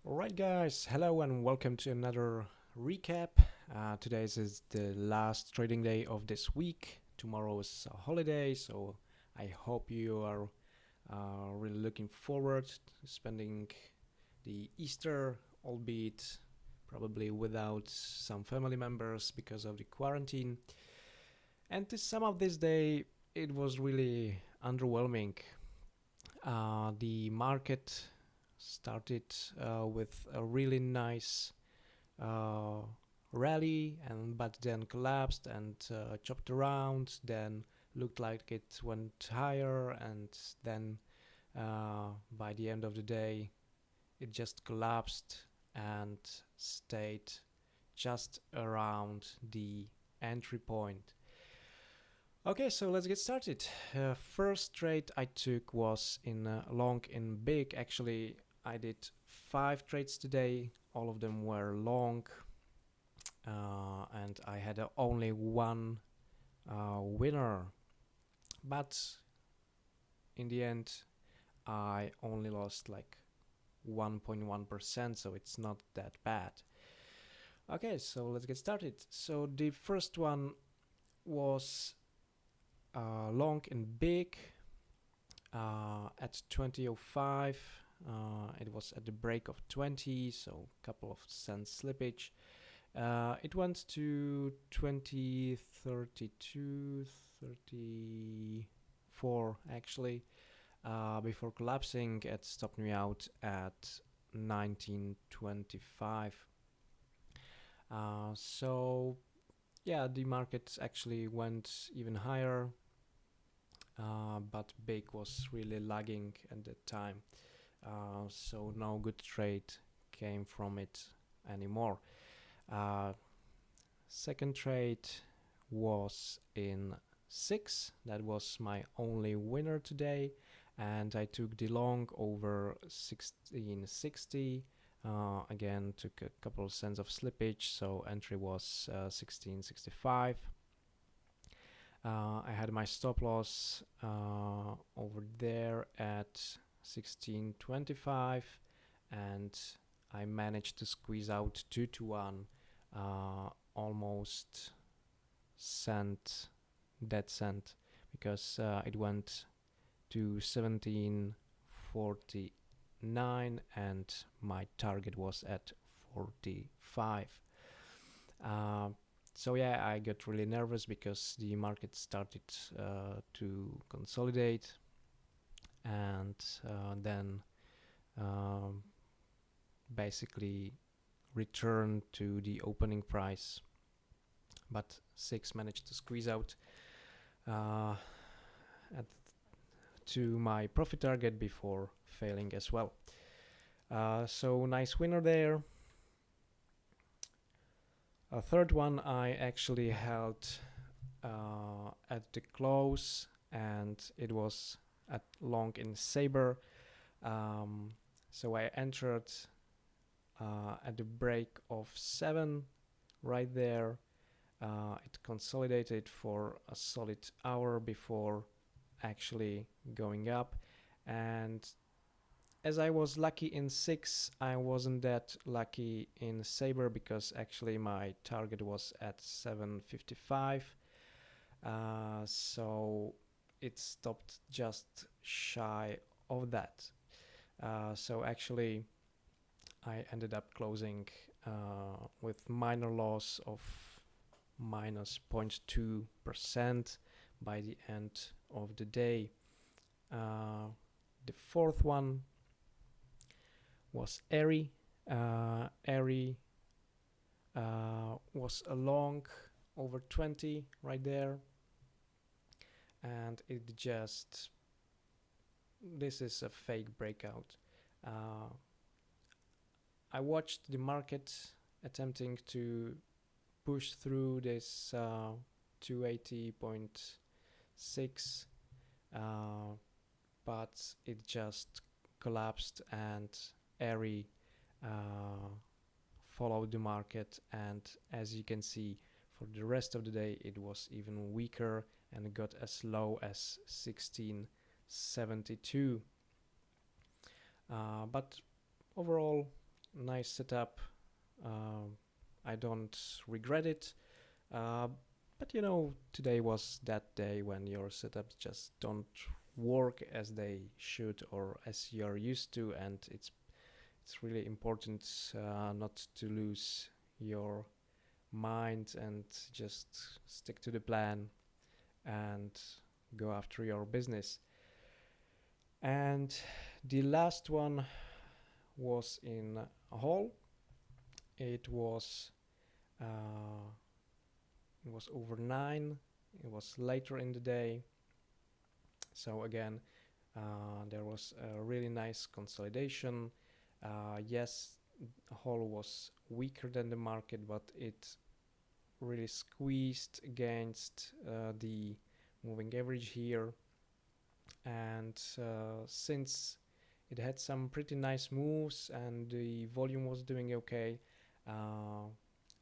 Alright guys, hello and welcome to another recap. Today's is the last trading day of this week. Tomorrow is a holiday, so I hope you are really looking forward to spending the Easter, albeit probably without some family members because of the quarantine. And to sum up this day, it was really underwhelming. The market started with a really nice uh, rally, but then collapsed and chopped around. Then looked like it went higher, and then by the end of the day, it just collapsed and stayed just around the entry point. Okay, so let's get started. First trade I took was in long in big. Actually, I did 5 trades today. All of them were long, and I had only one winner. But in the end, I only lost like 1.1%, so it's not that bad. Okay, so let's get started. So the first one was long and big at 20.05. It was at the break of 20, so a couple of cents slippage. It went to 20.32, 34 actually, before collapsing. It stopped me out at 19.25. So yeah, the market actually went even higher, but big was really lagging at that time, so no good trade came from it anymore. Second trade was in 6. That was my only winner today, and I took the long over 1660. Again, took a couple of cents of slippage, so entry was 1665. I had my stop loss over there at 1625, and I managed to squeeze out 2 to 1, almost dead cent, because it went to 1749 and my target was at 45. So yeah, I got really nervous because the market started to consolidate, and then basically return to the opening price, but 6 managed to squeeze out to my profit target before failing as well. So nice winner there. A third one I actually held at the close, and it was at long in SABR. So I entered at the break of 7 right there. It consolidated for a solid hour before actually going up, and as I was lucky in 6, I wasn't that lucky in SABR, because actually my target was at 755, so it stopped just shy of that. So actually I ended up closing with minor loss of minus 0.2% by the end of the day. The fourth one was Airy. Airy was a long over 20 right there, and it just, this is a fake breakout. I watched the market attempting to push through this 280.6, but it just collapsed, and Airy followed the market, and as you can see, for the rest of the day it was even weaker and got as low as 1672. But overall nice setup. I don't regret it. Uh, but today was that day when your setups just don't work as they should or as you're used to, and it's really important not to lose your mind and just stick to the plan and go after your business. And the last one was in a hall. It was uh, it was over 9. It was later in the day. So again, there was a really nice consolidation. Yes, Hall was weaker than the market, but it really squeezed against the moving average here. And since it had some pretty nice moves and the volume was doing okay,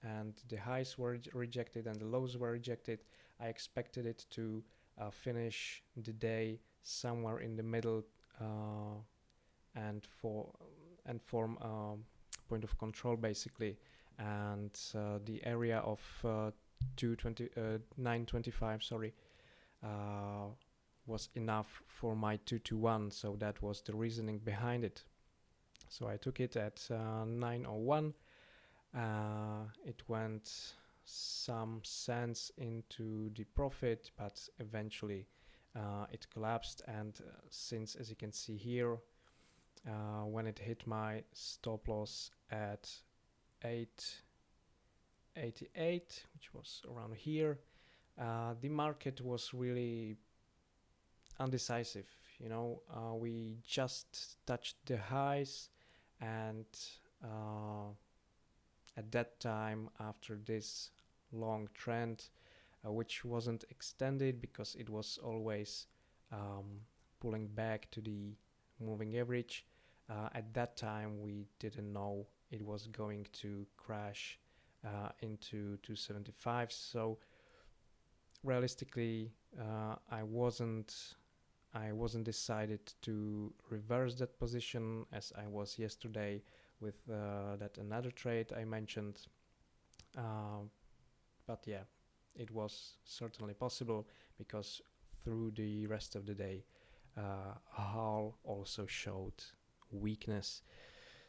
and the highs were rejected and the lows were rejected, I expected it to finish the day somewhere in the middle and form a point of control basically. And the area of 925, sorry, was enough for my 2 to 1. So that was the reasoning behind it. So I took it at 901. It went some cents into the profit, but eventually it collapsed. And since, as you can see here, when it hit my stop loss at 888, which was around here, the market was really undecisive. We just touched the highs, and at that time, after this long trend, which wasn't extended because it was always pulling back to the moving average, at that time we didn't know it was going to crash into 275. So realistically, I wasn't decided to reverse that position as I was yesterday with that another trade I mentioned. But yeah, it was certainly possible because through the rest of the day, Hull also showed weakness.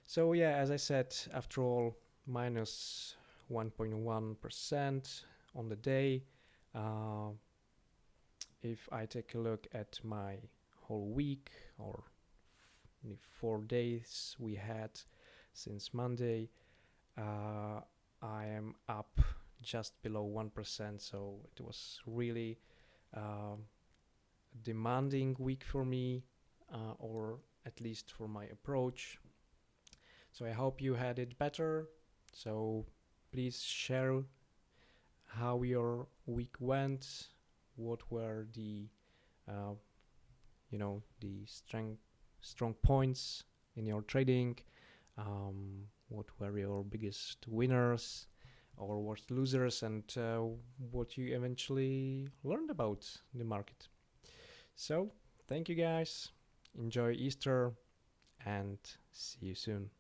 So yeah, as I said, after all, minus 1.1% on the day. If I take a look at my whole week or the 4 days we had since Monday, I am up just below 1%. So it was really demanding week for me, or at least for my approach. So I hope you had it better. So please share how your week went, what were the the strong points in your trading, what were your biggest winners or worst losers, and what you eventually learned about the market. So thank you guys, enjoy Easter, and see you soon.